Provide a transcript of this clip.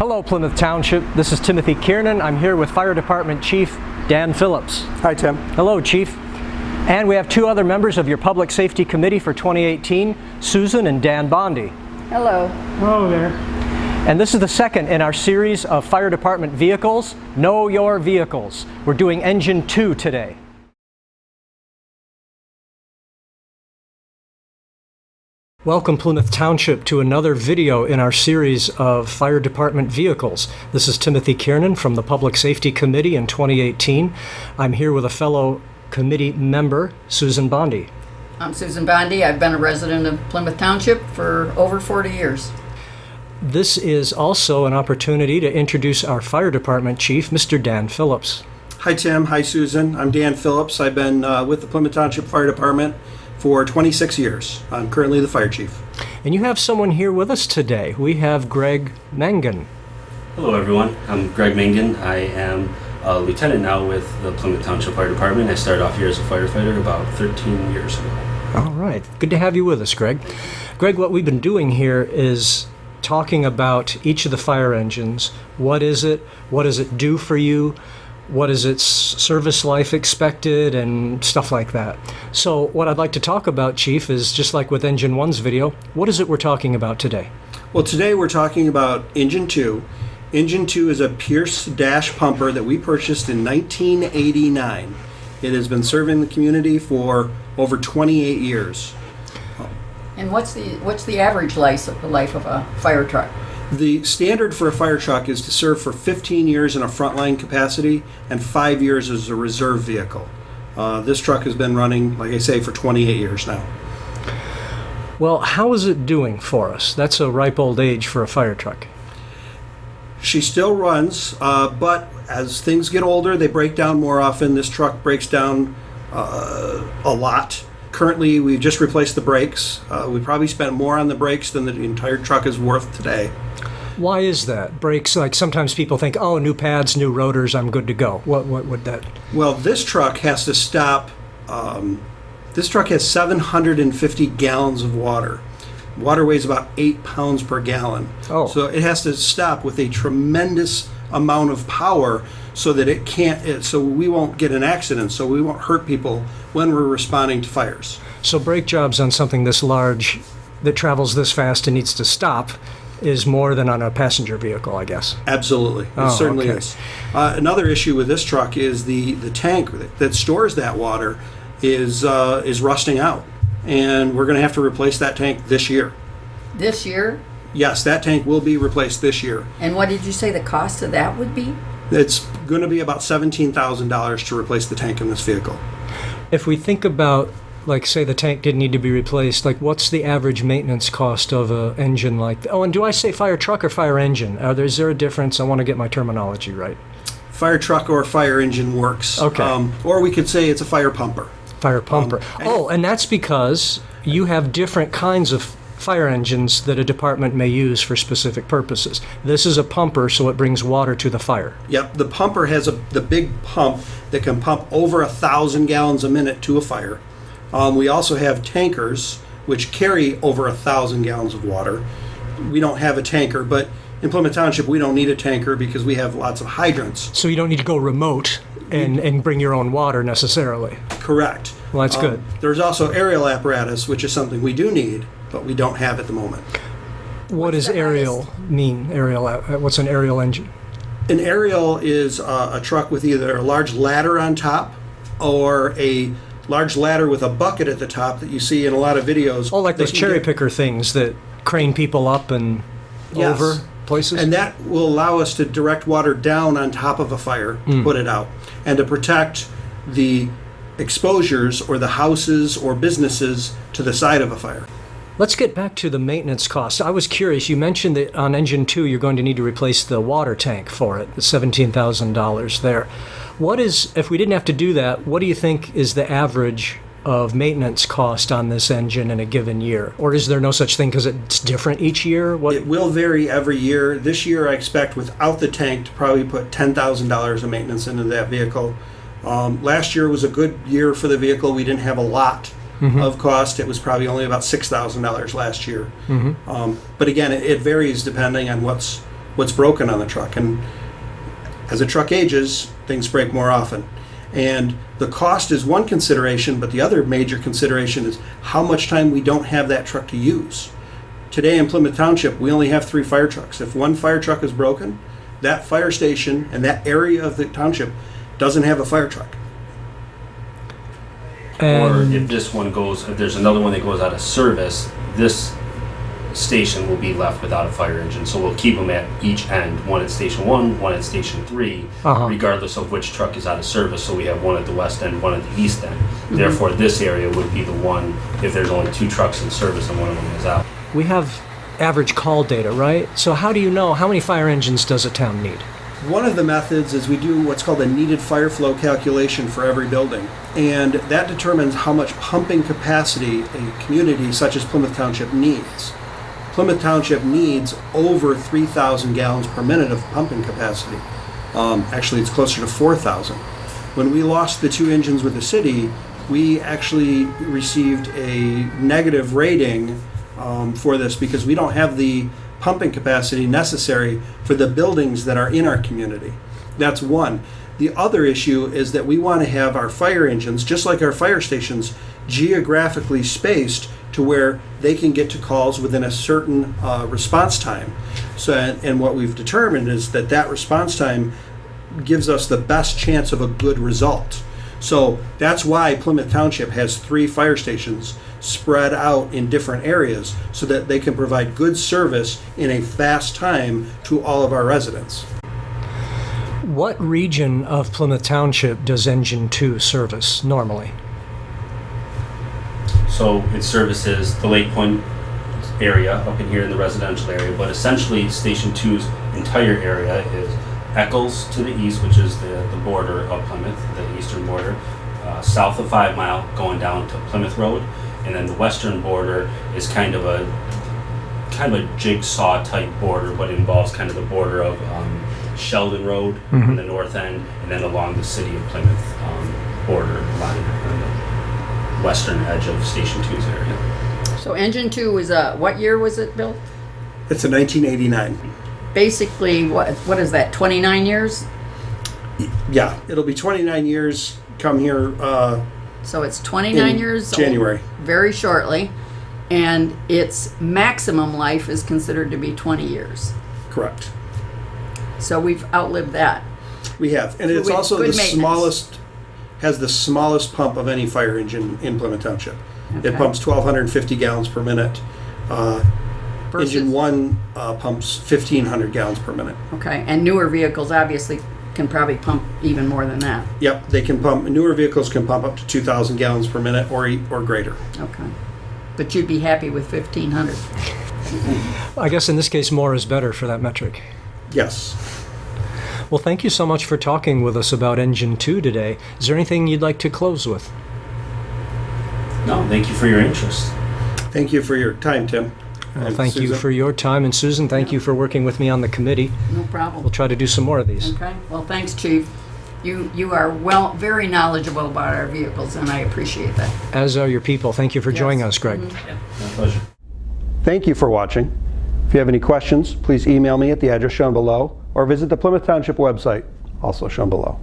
Hello, Plymouth Township. This is Timothy Kiernan. I'm here with Fire Department Chief Dan Phillips. Hi, Tim. Hello, Chief. And we have two other members of your Public Safety Committee for 2018, Susan and Dan Bondi. Hello. Hello there. And this is the second in our series of Fire Department vehicles, Know Your Vehicles. We're doing Engine 2 today. Welcome, Plymouth Township, to another video in our series of Fire Department vehicles. This is Timothy Kiernan from the Public Safety Committee in 2018. I'm here with a fellow committee member, Susan Bondi. I'm Susan Bondi. I've been a resident of Plymouth Township for over 40 years. This is also an opportunity to introduce our Fire Department Chief, Mr. Dan Phillips. Hi, Tim. Hi, Susan. I'm Dan Phillips. I've been with the Plymouth Township Fire Department for 26 years. I'm currently the fire chief. And you have someone here with us today. We have Greg Mangan. Hello everyone, I'm Greg Mangan. I am a lieutenant now with the Plymouth Township Fire Department. I started off here as a firefighter about 13 years ago. All right, good to have you with us, Greg. Greg, what we've been doing here is talking about each of the fire engines. What is it? What does it do for you? What is its service life expected and stuff like that. So what I'd like to talk about, Chief, is just like with Engine 1's video, what is it we're talking about today? Well, today we're talking about Engine 2. Engine 2 is a Pierce dash pumper that we purchased in 1989. It has been serving the community for over 28 years. And what's the average life of a fire truck? The standard for a fire truck is to serve for 15 years in a frontline capacity and 5 years as a reserve vehicle. This truck has been running, like I say, for 28 years now. Well, how is it doing for us? That's a ripe old age for a fire truck. She still runs, but as things get older, they break down more often. This truck breaks down a lot. Currently, we've just replaced the brakes. We probably spent more on the brakes than the entire truck is worth today. Why is that? Brakes, like sometimes people think, oh, new pads, new rotors, I'm good to go. What would that? Well, this truck has to stop. This truck has 750 gallons of water. Water weighs about 8 pounds per gallon. Oh. So it has to stop with a tremendous amount of power so that it can't, so we won't get an accident, so we won't hurt people when we're responding to fires. So brake jobs on something this large that travels this fast and needs to stop is more than on a passenger vehicle, I guess. Absolutely. It certainly is. Another issue with this truck is the tank that stores that water is rusting out. And we're going to have to replace that tank this year. This year? Yes, that tank will be replaced this year. And what did you say the cost of that would be? It's going to be about $17,000 to replace the tank in this vehicle. If we think about, like, say the tank didn't need to be replaced, like what's the average maintenance cost of an engine like that? Oh, and do I say fire truck or fire engine? Is there a difference? I want to get my terminology right. Fire truck or fire engine works. Okay. Or we could say it's a fire pumper. Fire pumper. And that's because you have different kinds of fire engines that a department may use for specific purposes. This is a pumper, so it brings water to the fire. Yep, the pumper has the big pump that can pump over 1,000 gallons a minute to a fire. We also have tankers, which carry over 1,000 gallons of water. We don't have a tanker, but in Plymouth Township, we don't need a tanker because we have lots of hydrants. So you don't need to go remote and bring your own water necessarily. Correct. Well, that's good. There's also aerial apparatus, which is something we do need, but we don't have at the moment. What does aerial mean? What's an aerial engine? An aerial is a truck with either a large ladder on top or a large ladder with a bucket at the top that you see in a lot of videos. Oh, like those cherry picker things that crane people up and over places? And that will allow us to direct water down on top of a fire, put it out, and to protect the exposures or the houses or businesses to the side of a fire. Let's get back to the maintenance cost. I was curious, you mentioned that on Engine 2 you're going to need to replace the water tank for it, the $17,000 there. What is, if we didn't have to do that, what do you think is the average of maintenance cost on this engine in a given year? Or is there no such thing because it's different each year? It will vary every year. This year I expect without the tank to probably put $10,000 of maintenance into that vehicle. Last year was a good year for the vehicle. We didn't have a lot of cost. It was probably only about $6,000 last year. But again, it varies depending on what's broken on the truck. And as a truck ages, things break more often. And the cost is one consideration, but the other major consideration is how much time we don't have that truck to use. Today in Plymouth Township, we only have 3 fire trucks. If one fire truck is broken, that fire station and that area of the township doesn't have a fire truck. Or And if this one goes, if there's another one that goes out of service, this station will be left without a fire engine. So we'll keep them at each end, one at station 1, one at station 3, regardless of which truck is out of service. So we have one at the west end, one at the east end. Therefore, this area would be the one if there's only 2 trucks in service and one of them is out. we have average call data, right? So how do you know how many fire engines does a town need? One of the methods is we do what's called a needed fire flow calculation for every building. And that determines how much pumping capacity a community such as Plymouth Township needs. Plymouth Township needs over 3,000 gallons per minute of pumping capacity. Actually, it's closer to 4,000. When we lost the 2 engines with the city, we actually received a negative rating for this because we don't have the pumping capacity necessary for the buildings that are in our community. That's one. The other issue is that we want to have our fire engines, just like our fire stations, geographically spaced to where they can get to calls within a certain response time. So, and what we've determined is that that response time gives us the best chance of a good result. So that's why Plymouth Township has 3 fire stations spread out in different areas so that they can provide good service in a fast time to all of our residents. What region of Plymouth Township does Engine 2 service normally? So it services the Lake Point area up in here in the residential area, but essentially Station 2's entire area is Eccles to the east, which is the border of Plymouth, the eastern border, south of 5 Mile going down to Plymouth Road, and then the western border is kind of a jigsaw type border, but involves kind of the border of Sheldon Road on the north end, and then along the city of Plymouth border line on the western edge of Station 2's area. So Engine 2 is what year was it built? It's a 1989. Basically, what is that, 29 years? Yeah, it'll be 29 years come here So it's 29 in years January. old, very shortly, and its maximum life is considered to be 20 years. Correct. So we've outlived that. We have. And it's With also good the maintenance. smallest, has the smallest pump of any fire engine in Plymouth Township. It Okay. pumps 1,250 gallons per minute. Versus- Engine 1 pumps 1,500 gallons per minute. Okay, and newer vehicles obviously can probably pump even more than that. Yep, they can pump, newer vehicles can pump up to 2,000 gallons per minute or greater. Okay. But you'd be happy with 1,500. I guess in this case, more is better for that metric. Yes. Well, thank you so much for talking with us about Engine 2 today. Is there anything you'd like to close with? No, thank you for your interest. Thank you for your time, Tim. Well, And thank you Susan. for your time. And Susan, thank you for working with me on the committee. No problem. We'll try to do some more of these. Okay, well, thanks, Chief. You are very knowledgeable about our vehicles, and I appreciate that. As are your people. Thank you for joining Yes. us, Greg. Yeah, my pleasure. Thank you for watching. If you have any questions, please email me at the address shown below or visit the Plymouth Township website, also shown below.